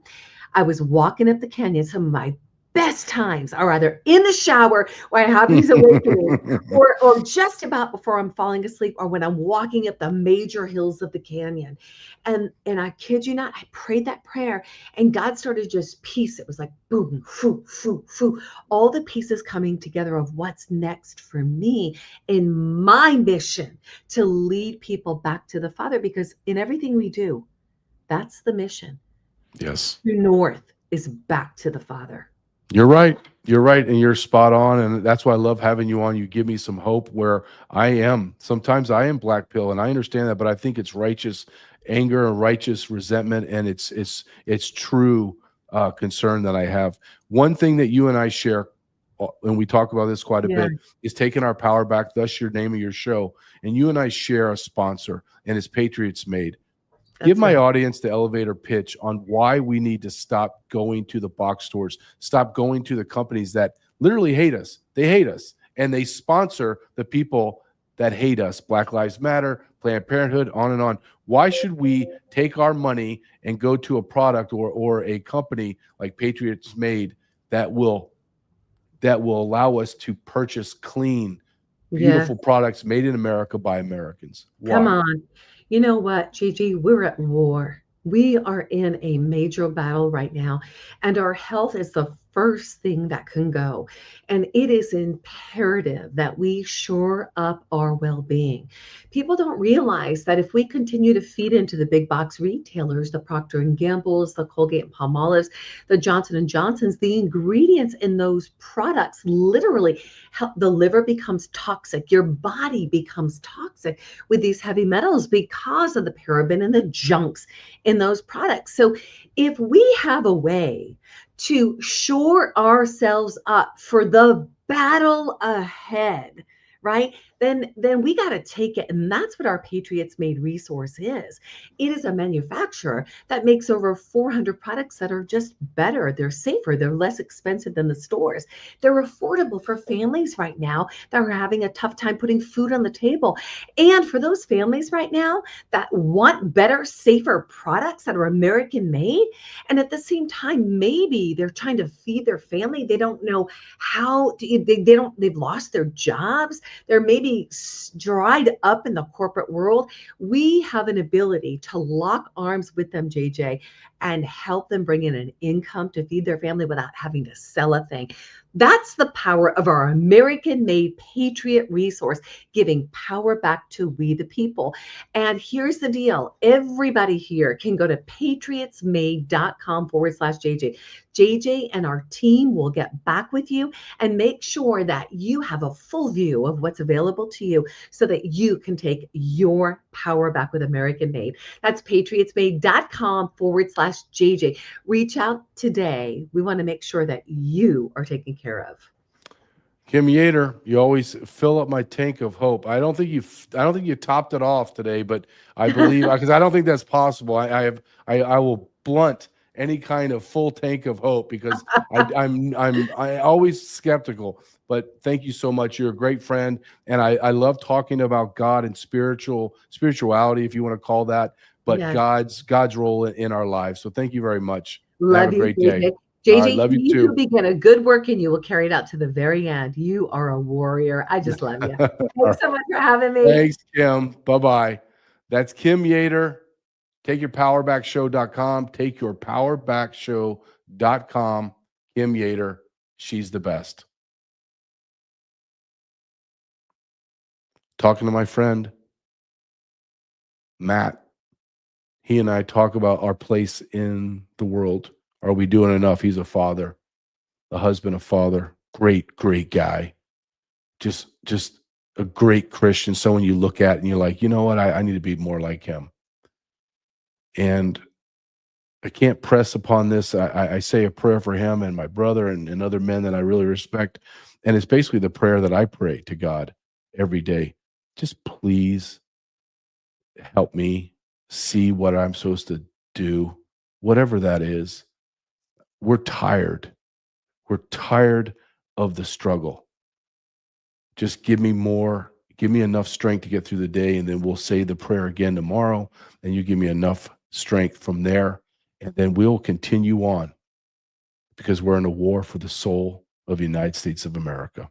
I was walking up the canyon. Some of my best times are either in the shower where I have these awakenings or just about before I'm falling asleep or when I'm walking up the major hills of the canyon. And I kid you not, I prayed that prayer and God started just peace. It was like boom, foo, foo, foo, all the pieces coming together of what's next for me in my mission to lead people back to the Father, because in everything we do, that's the mission. Yes. Due north is back to the Father. You're right. You're right. And you're spot on. And that's why I love having you on. You give me some hope where sometimes I am black pill and I understand that, but I think it's righteous anger and righteous resentment. And it's true concern that I have. One thing that you and I share, and we talk about this quite a bit, is taking our power back. Thus your name of your show. And you and I share a sponsor and it's Patriots Made. Give my audience the elevator pitch on why we need to stop going to the box stores, stop going to the companies that literally hate us. They hate us, and they sponsor the people that hate us. Black Lives Matter, Planned Parenthood, on and on. Why should we take our money and go to a product or a company like Patriots Made that will allow us to purchase clean, beautiful products made in America by Americans? Why? Come on. You know what, Gigi? We're at war. We are in a major battle right now, and our health is the first thing that can go. And it is imperative that we shore up our well-being. People don't realize that if we continue to feed into the big box retailers, the Procter & Gamble's, the Colgate and Palmolive's, the Johnson & Johnson's, the ingredients in those products literally help the liver becomes toxic. Your body becomes toxic with these heavy metals because of the paraben and the junks in those products. So if we have a way to shore ourselves up for the battle ahead, right? Then we got to take it. And that's what our Patriots Made resource is. It is a manufacturer that makes over 400 products that are just better. They're safer. They're less expensive than the stores. They're affordable for families right now that are having a tough time putting food on the table. And for those families right now that want better, safer products that are American made, and at the same time, maybe they're trying to feed their family. They don't know how they've lost their jobs. They're maybe dried up in the corporate world. We have an ability to lock arms with them, JJ, and help them bring in an income to feed their family without having to sell a thing. That's the power of our American-made Patriot resource, giving power back to we the people. And here's the deal. Everybody here can go to patriotsmade.com/JJ. JJ and our team will get back with you and make sure that you have a full view of what's available to you so that you can take your power back with American Made. That's patriotsmade.com/JJ. Reach out today. We want to make sure that you are taken care of. Kim Yater, you always fill up my tank of hope. I don't think you topped it off today, but I believe because I don't think that's possible. I will blunt any kind of full tank of hope because I'm always skeptical. But thank you so much. You're a great friend, and I love talking about God and spirituality, if you want to call that, but Yes. God's role in our lives. So thank you very much. Love Have a you, great JJ. day. JJ, All right, love you you too. who begin a good work and you will carry it out to the very end. You are a warrior. I just love you. Thanks so much for having me. Thanks, Kim. Bye-bye. That's Kim Yater. TakeYourPowerBackShow.com. TakeYourPowerBackShow.com. Kim Yater. She's the best. Talking to my friend, Matt. He and I talk about our place in the world. Are we doing enough? He's a father, a husband, a father. Great, great guy. Just a great Christian. Someone you look at and you're like, you know what? I need to be more like him. And I can't press upon this. I say a prayer for him and my brother and other men that I really respect. And it's basically the prayer that I pray to God every day. Just please help me see what I'm supposed to do, whatever that is. We're tired. We're tired of the struggle. Just give me more, give me enough strength to get through the day, and then we'll say the prayer again tomorrow, and you give me enough strength from there, and then we'll continue on because we're in a war for the soul of the United States of America.